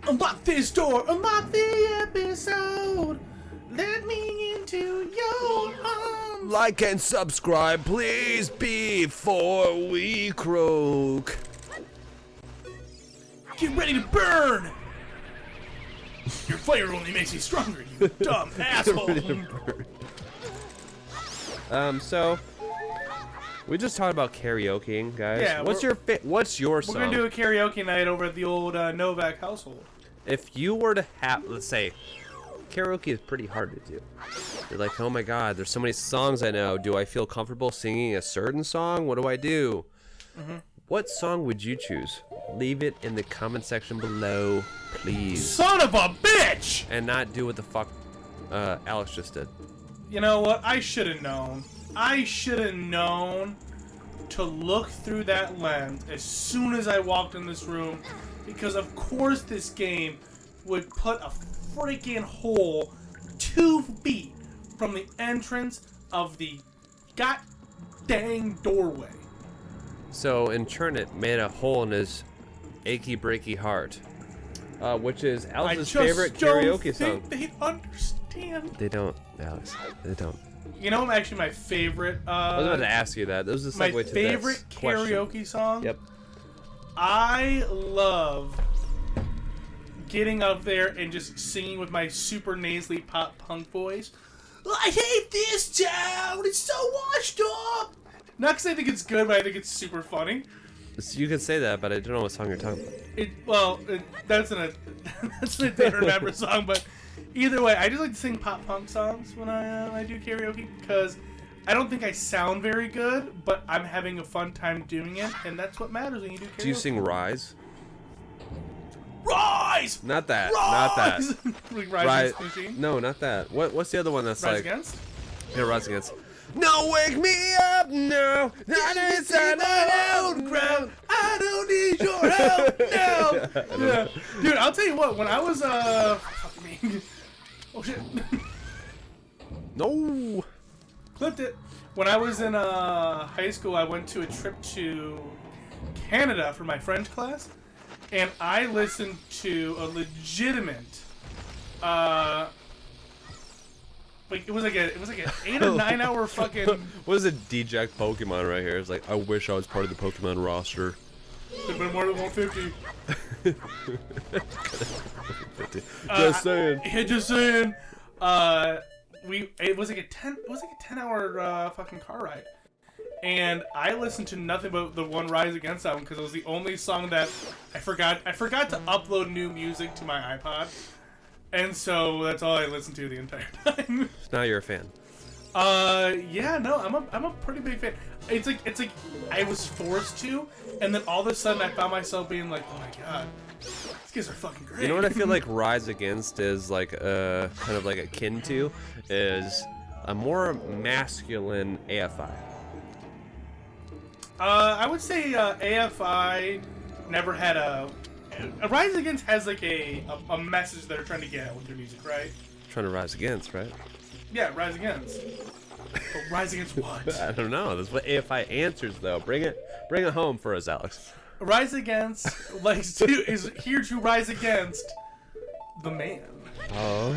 Unlock this door, unlock the episode. Let me into your arms. Like and subscribe, please, before we croak. Get ready to burn. Your fire only makes you stronger, you dumb asshole. So we just talked about karaokeing, guys. Yeah, what's your song? We're gonna do a karaoke night over at the old Novak household. If you were to have, let's say, karaoke is pretty hard to do. You're like, oh my god, there's so many songs I know. Do I feel comfortable singing a certain song? What do I do? What song would you choose? Leave it in the comment section below, please. Son of a bitch! And not do what the fuck Alex just did. You know what? I should have known. I should have known to look through that lens as soon as I walked in this room, because of course this game would put a freaking hole 2 feet from the entrance of the god dang doorway. So, in turn, it made a hole in his achy breaky heart, which is Alex's favorite karaoke song. They understand. They don't, Alex. They don't. You know, actually, my favorite. I was about to ask you that. That was the segue to my this favorite karaoke question. song. Yep. I love getting up there and just singing with my super nasally pop punk voice. I hate this town. It's so washed up. Not because I think it's good, but I think it's super funny. So you can say that, but I don't know what song you're talking about. That's an Don't Remember song, but either way, I just like to sing pop punk songs when I do karaoke, because I don't think I sound very good, but I'm having a fun time doing it, and that's what matters when you do karaoke. Do you sing Rise? Rise! Not that. Rise! Not that. Like Rise Against the Machine? No, not that. What's the other one that's Rise like... Against? Yeah, Rise Against. No, wake me up now. Not inside my own ground. I don't need your help now. Yeah. Dude, I'll tell you what. When I was fuck me. Oh shit. No. Clipped it. When I was in high school, I went to a trip to Canada for my French class, and I listened to a legitimate it was like an 8 or 9 hour fucking. What is a deject Pokemon right here? It's like, I wish I was part of the Pokemon roster. Could've been more than 150. Just saying. Yeah, just saying. It was like a 10 hour fucking car ride, and I listened to nothing but the one Rise Against album because it was the only song that I forgot to upload new music to my iPod. And so that's all I listened to the entire time. Now you're a fan. Yeah, no, I'm a pretty big fan. It's like I was forced to, and then all of a sudden I found myself being like, oh my god, these guys are fucking great. You know what I feel like Rise Against is like kind of like akin to is a more masculine AFI. I would say AFI never had a Rise Against has like a message they're trying to get at with their music, right? Trying to rise against, right? Yeah, Rise Against. But rise against what? I don't know. That's what AFI answers, though. Bring it home for us, Alex. Rise Against is here to rise against the man. Oh,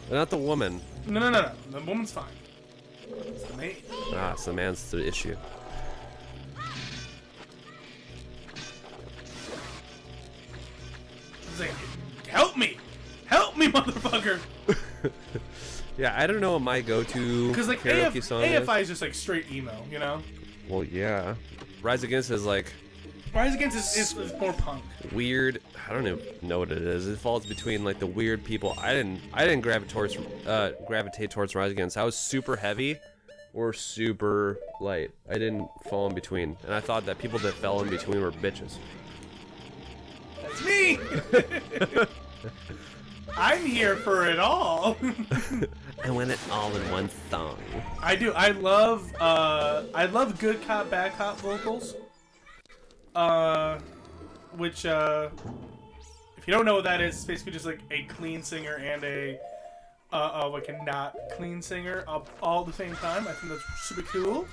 not the woman. No. The woman's fine. It's the man. Ah, so the man's the issue. Like, help me, motherfucker! Yeah, I don't know what my go-to Because karaoke song is. AFI is just like straight emo, you know. Well, yeah. Rise Against is like Rise Against is more punk. Weird. I don't even know what it is. It falls between like the weird people. I didn't gravitate towards Rise Against. I was super heavy or super light. I didn't fall in between, and I thought that people that fell in between were bitches. That's me. I'm here for it all. I want it all in one song. I do. I love good cop, bad cop vocals. Which if you don't know what that is, it's basically just like a clean singer and a like a not clean singer all at the same time. I think that's super cool.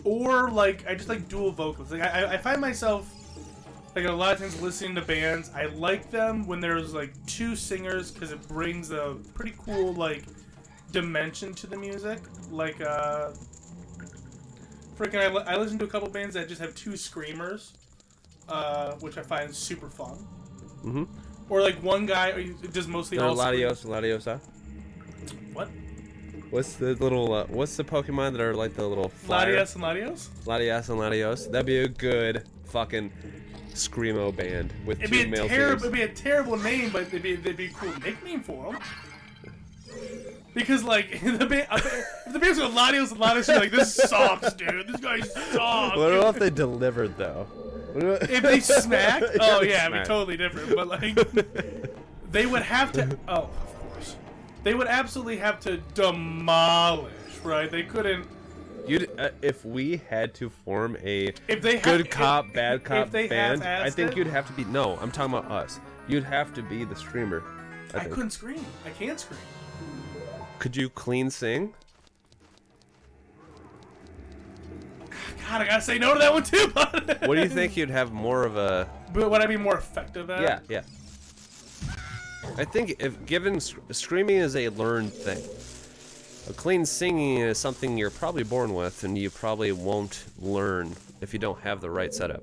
Or like I just like dual vocals. Like I find myself like a lot of times listening to bands, I like them when there's like two singers because it brings a pretty cool like dimension to the music. Like I listen to a couple bands that just have two screamers, which I find super fun. Mm-hmm. Or like one guy does mostly all Latios. What? What's the little? What's the Pokemon that are like the little flyer? Latias and Latios? Latias and Latios. That'd be a good fucking screamo band with two male singers. It'd be a terrible name, but they'd be a cool nickname for them. Because like if the band's got Latios and Latios, you're like, this sucks, dude. This guy sucks. What if they delivered though? If they smacked, oh yeah, it'd be totally different. But like, they would have to. Oh, of course, they would absolutely have to demolish. Right? They couldn't. You'd if we had to form a good cop, bad cop band, I think you'd have to be. No, I'm talking about us. You'd have to be the screamer. I couldn't scream. I can't scream. Could you clean sing? God, I gotta say no to that one too. What do you think you'd have more of a? But would I be more effective at? Yeah. I think if given screaming is a learned thing, a clean singing is something you're probably born with, and you probably won't learn if you don't have the right setup.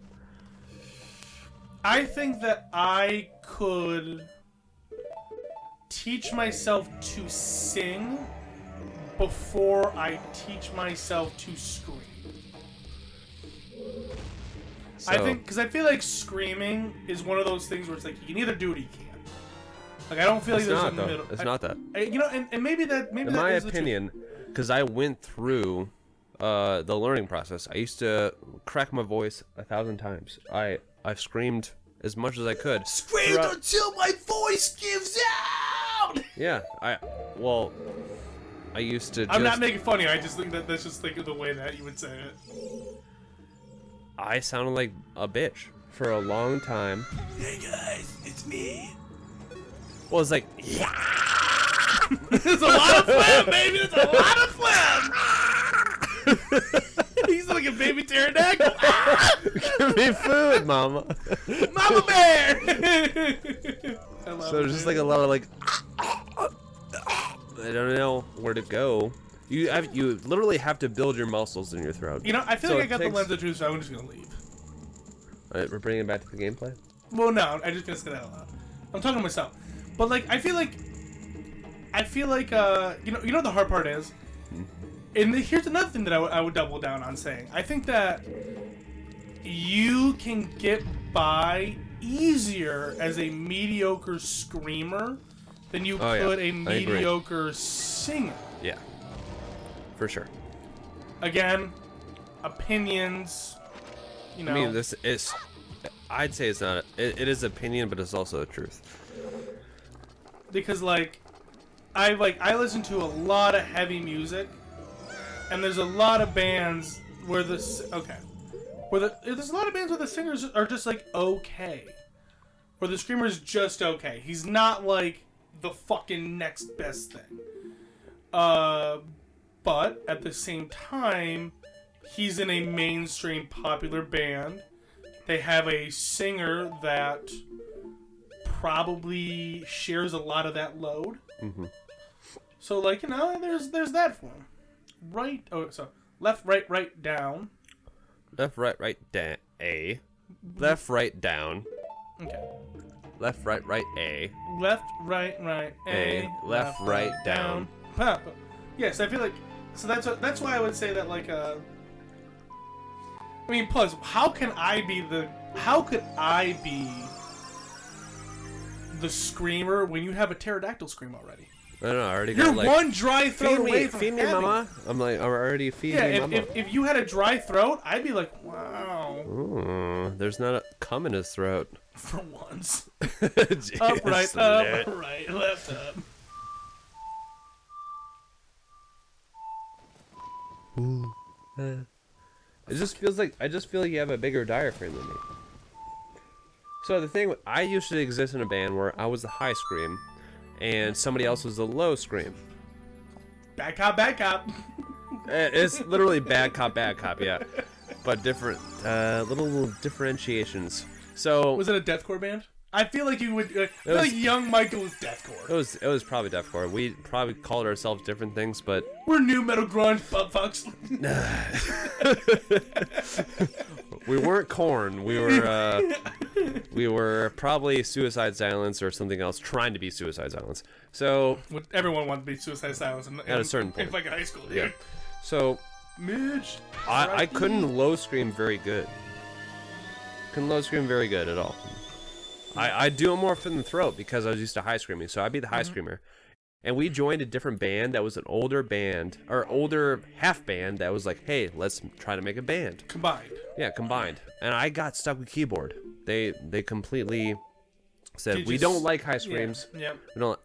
I think that I could teach myself to sing before I teach myself to scream. So, I think, because I feel like screaming is one of those things where it's like you can either do it or you can't. Like I don't feel like there's a middle. It's not that. And maybe that. In my opinion, because I went through the learning process, I used to crack my voice 1,000 times. I screamed as much as I could. Screamed until my voice gives out. Yeah, I used to. I'm not making fun of you. I just think that's just like the way that you would say it. I sounded like a bitch for a long time. Hey guys, it's me. Well, it's like, yeah. There's a lot of phlegm, baby. There's a lot of phlegm. He's like a baby pterodactyl. Give me food, mama. Mama bear. So there's just like a lot of like, I don't know where to go. You literally have to build your muscles in your throat. I feel like I got the lens of truth, so I'm just gonna leave. Alright, we're bringing it back to the gameplay? Well, no, I'm just gonna say that out loud. I'm talking to myself. But, like, I feel like, you know what the hard part is? And here's another thing that I would double down on saying. I think that you can get by easier as a mediocre screamer than you could a mediocre singer. Yeah. For sure. Again, opinions, I mean, this is... I'd say it's not... It is opinion, but it's also the truth. Because, like, I listen to a lot of heavy music, and there's a lot of bands where there's a lot of bands where the singers are just, like, okay. Where the screamer's just okay. He's not, like, the fucking next best thing. But at the same time, he's in a mainstream popular band. They have a singer that probably shares a lot of that load. Mm-hmm. So, like, there's that for him. Left, right, down. Left, right, down. A. Left, right, down. Okay. Left, right, A. Left, right, A. Left, right, down. Yes, I feel like... So that's why I would say that, like, I mean, plus, how could I be the screamer when you have a pterodactyl scream already? I don't know, I already You're got, like... one dry throat away from feed me, mama. I'm like, I'm already feeding me, mama. If you had a dry throat, I'd be like, wow. Ooh, there's not a cum in his throat. For once. Jeez, up, right, left, up. I just feel like you have a bigger diaphragm than me. So the thing, I used to exist in a band where I was the high scream, and somebody else was the low scream. Bad cop, bad cop. It's literally bad cop, yeah. But different, little differentiations. So was it a deathcore band? I feel like you would. I feel like young Michael was deathcore. It was probably deathcore. We probably called ourselves different things, but we're new metal grunge butt fucks. We weren't Korn. We were probably Suicide Silence or something else, trying to be Suicide Silence. So everyone wanted to be Suicide Silence at a certain point. In fucking high school, dude. Yeah. So Mitch, I couldn't low scream very good. Couldn't low scream very good at all. I do it more from the throat because I was used to high screaming, so I'd be the high screamer. And we joined a different band that was an older band, or older half band that was like, hey, let's try to make a band. Combined. Yeah, combined. And I got stuck with keyboard. They completely said, we don't like high screams. Yeah.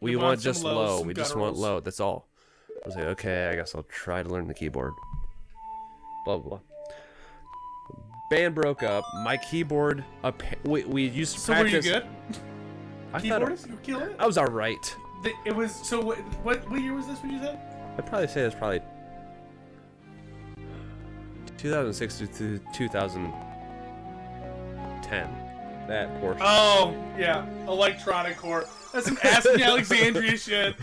We want just lows, low. We just want low. That's all. I was like, okay, I guess I'll try to learn the keyboard. Blah, blah, blah. Band broke up. My keyboard, we used to practice. So were you good? I Keyboardist? You were killing it? I was all right. It was, so what year was this, what you said? I'd probably say it's probably 2006 to 2010. That portion. Oh, yeah. Electronic core. That's some Asking Alexandria shit.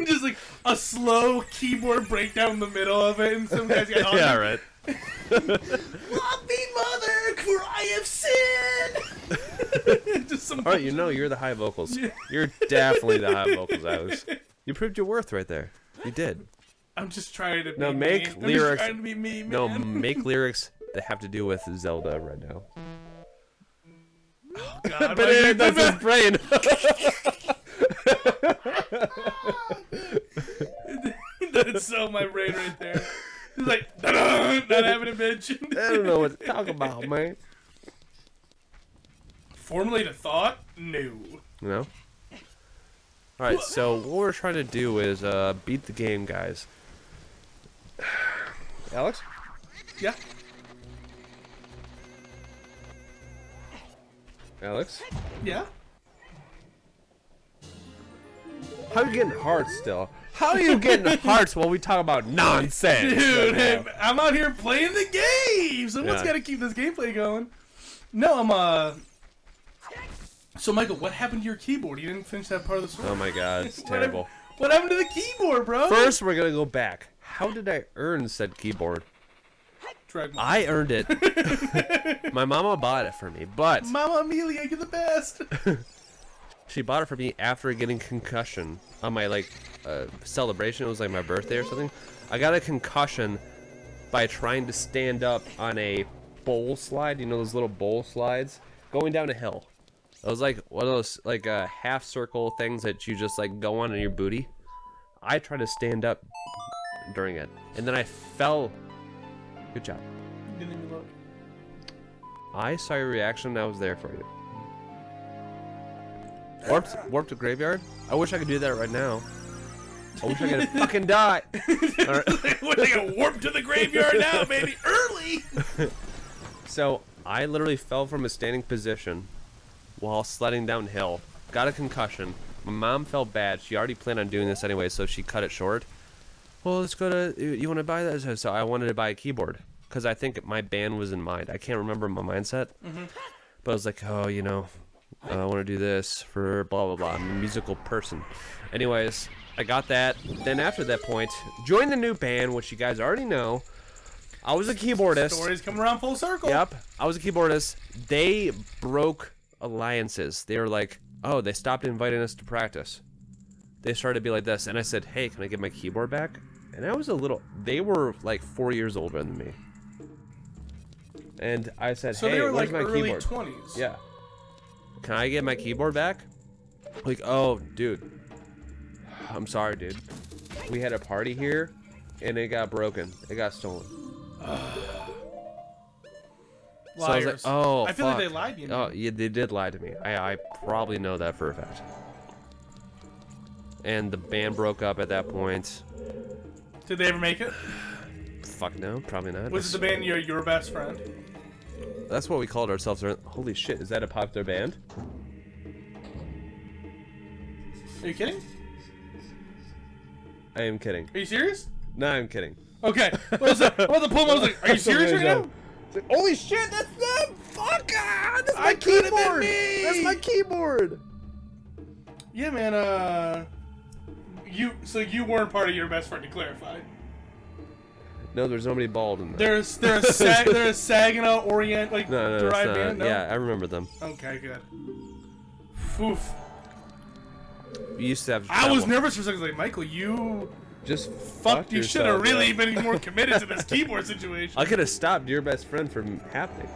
Just like a slow keyboard breakdown in the middle of it, and some guys got on yeah, there. right. Love me, mother, for I have sinned. Just some. All right, you're the high vocals. You're definitely the high vocals, Alex. You proved your worth right there. You did. I'm just trying to be now make me. lyrics. I'm just trying to be me, man. No, make lyrics that have to do with Zelda right now. Oh, God, but that's his brain. That's so my brain right there. It's like, not having it mentioned. I don't know what to talk about, man. Formulate a thought? No. No? Alright, so what we're trying to do is beat the game, guys. Alex? Yeah? Alex? Yeah? How are you getting hearts still? How are you getting hearts while we talk about nonsense? Dude, right hey, I'm out here playing the game! Someone's got to keep this gameplay going. No, So, Michael, what happened to your keyboard? You didn't finish that part of the story. Oh my god, it's terrible. What happened to the keyboard, bro? First, we're gonna go back. How did I earn said keyboard? I earned it. My mama bought it for me, but Mama Amelia, you're the best. she bought it for me after getting concussion on my celebration. It was like my birthday or something. I got a concussion by trying to stand up on a bowl slide. You know those little bowl slides going down a hill. It was like one of those half circle things that you just go on your booty. I tried to stand up during it, and then I fell. Good job. Didn't even look. I saw your reaction, and I was there for you. Warped to graveyard? I wish I could do that right now. I wish I could fucking die. Right. We're gonna warp to the graveyard now, baby, early. So I literally fell from a standing position while sledding downhill. Got a concussion. My mom felt bad. She already planned on doing this anyway, so she cut it short. Well, let's go to. You want to buy that? So I wanted to buy a keyboard because I think my band was in mind. I can't remember my mindset, but I was like, oh, I want to do this for blah blah blah. I'm a musical person. Anyways, I got that. Then after that point, joined the new band, which you guys already know. I was a keyboardist. Stories come around full circle. Yep, I was a keyboardist. They broke alliances. They were like, oh, they stopped inviting us to practice. They started to be like this, and I said, hey, can I get my keyboard back? And I was they were like 4 years older than me. And I said, so hey, they were where's like my early keyboard? 20s. Yeah. Can I get my keyboard back? Like, oh, dude. I'm sorry, dude. We had a party here, and it got broken. It got stolen. So I was like, oh, I feel like they lied to you. Oh, yeah, they did lie to me. I probably know that for a fact. And the band broke up at that point. Did they ever make it? Fuck no, probably not. Was it the band your best friend? That's what we called ourselves. Holy shit, is that a popular band? Are you kidding? I am kidding. Are you serious? No, I'm kidding. Okay. What was that? I was like, are you serious right now? Holy shit, that's them! Fuck! God, that's my I could have been keyboard. me. That's my keyboard. Yeah, man. So you weren't part of your best friend, to clarify. No, there's nobody bald in there. They're a Saginaw Orient No, derived it's not. band. No? Yeah, I remember them. Okay, good. Oof. We used to have. I was nervous for a second. Like, Michael, you Just fuck. You should have really been more committed to this keyboard situation. I could have stopped your best friend from happening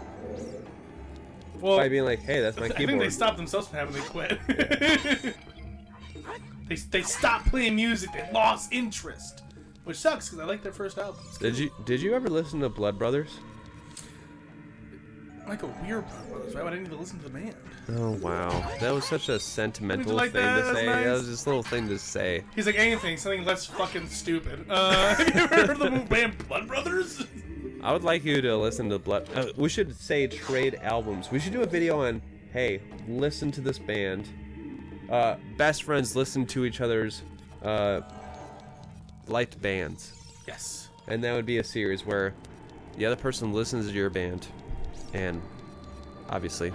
Well, by being like, "Hey, that's my I keyboard." think they stopped themselves from having. They quit. they stopped playing music. They lost interest, which sucks because I like their first album. Did you ever listen to Blood Brothers? Michael, we're Blood Brothers, right? I didn't need to listen to the band. Oh wow, that was such a sentimental like thing that? to That's say. nice. That was just a little thing to say. He's like, anything, something less fucking stupid. Have you ever heard of the band Blood Brothers? I would like you to listen to Blood. We should say trade albums. We should do a video on, hey, listen to this band. Best friends listen to each other's liked bands. Yes. And that would be a series where the other person listens to your band, and obviously,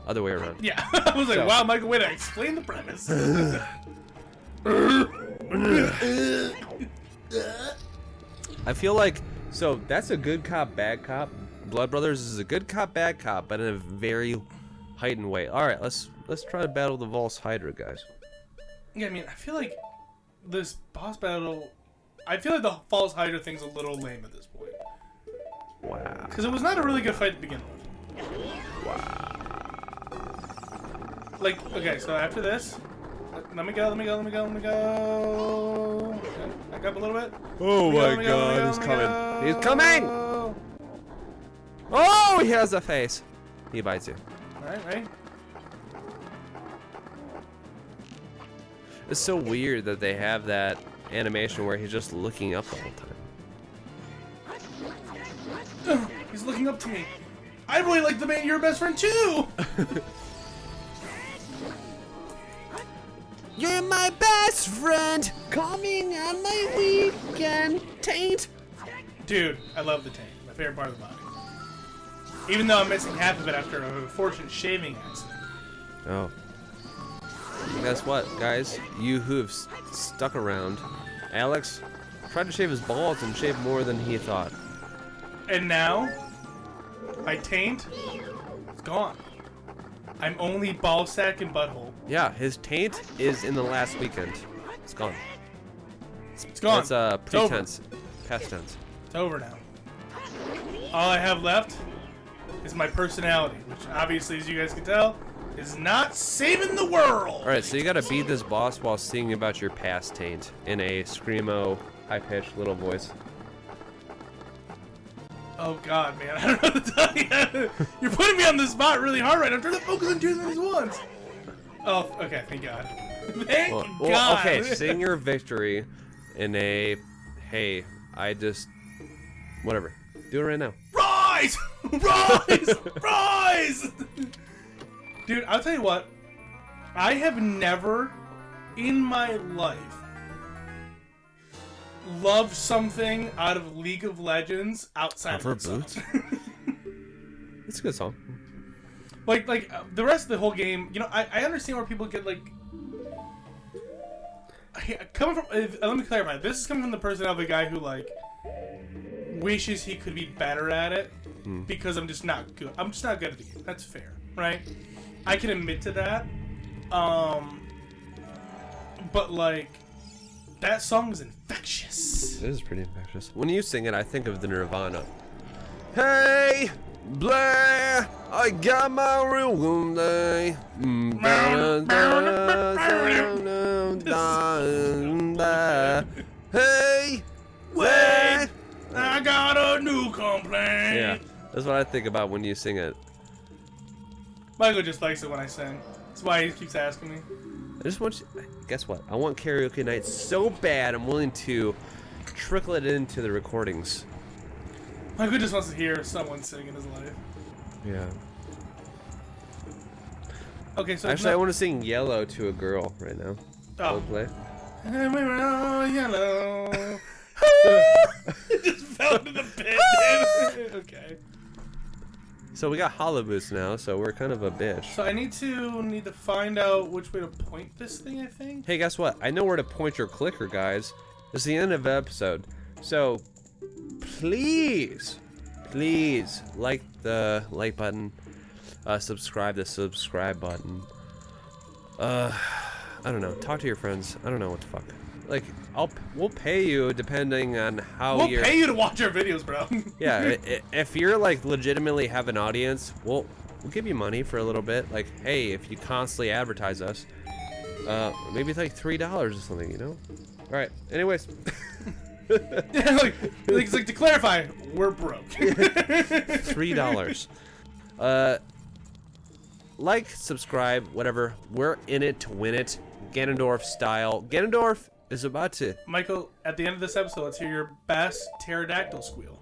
other way around. Yeah. I was like, So- wow, Michael, wait, I explain the premise. I feel like, so that's a good cop, bad cop. Blood Brothers is a good cop, bad cop, but in a very heightened way. All right, let's try to battle the Volse Hydra guys. Yeah, I mean, I feel like this boss battle... I feel like the False Hydra thing's a little lame at this point. Wow. Because it was not a really good fight to begin with. Wow. Like, okay, so after this... Let me go. Okay, back up a little bit. Oh Let me go. He's coming. He's coming! Oh, he has a face. He bites you. Alright, right? It's so weird that they have that animation where he's just looking up the whole time. He's looking up to me. I really like the band Your Best Friend too! You're my best friend, coming on my weekend, taint. Dude, I love the tank. My favorite part of the body. Even though I'm missing half of it after a unfortunate shaving accident. Oh. Guess what, guys? You who have stuck around, Alex tried to shave his balls and shaved more than he thought. And now, my taint is gone. I'm only ball sack and butthole. Yeah, his taint is in the last weekend. It's gone. It's gone. That's It's over. pretense, past tense. It's over now. All I have left is my personality, which obviously, as you guys can tell, is not saving the world. All right, so you gotta beat this boss while singing about your past taint in a screamo, high-pitched little voice. Oh God, man, I don't know what to tell you. You're putting me on the spot really hard right now. I'm trying to focus on two things at once. Oh, okay, thank God. Thank God. Okay, sing your victory in a, hey, I just, whatever. Do it right now. Rise! Rise! Rise! Dude, I'll tell you what. I have never in my life loved something out of League of Legends outside Cover of the boots? song. It's a good song. like the rest of the whole game, you know, I understand where people get like coming from. Let me clarify. This is coming from the personality of a guy who like wishes he could be better at it because I'm just not good. I'm just not good at the game. That's fair, right? I can admit to that. But like that song is infectious. It is pretty infectious. When you sing it, I think of the Nirvana. Hey, Blair, I got my room day. Hey, Wait, I got a new complaint. yeah, that's what I think about when you sing it. Michael just likes it when I sing. That's why he keeps asking me. I just want you. Guess what? I want karaoke night so bad. I'm willing to trickle it into the recordings. Michael just wants to hear someone sing in his life. Yeah. Okay, so Actually, I want to sing "Yellow" to a girl right now. Oh. Coldplay. And we were all yellow. It just fell into the pit, dude. Okay. So we got hollow boots now, so we're kind of a bitch. So I need to find out which way to point this thing, I think. Hey, guess what? I know where to point your clicker, guys. This is the end of the episode. So, please like the like button. Subscribe the subscribe button. I don't know. Talk to your friends. I don't know what the fuck. Like, we'll pay you depending on how We'll pay you to watch our videos, bro. Yeah, if you're like legitimately have an audience, we'll give you money for a little bit. Like, hey, if you constantly advertise us, maybe it's like $3 or something, you know? All right. Anyways. like to clarify, we're broke. $3. Like, subscribe, whatever. We're in it to win it. Ganondorf style. Ganondorf is about to... Michael, at the end of this episode, let's hear your best pterodactyl squeal.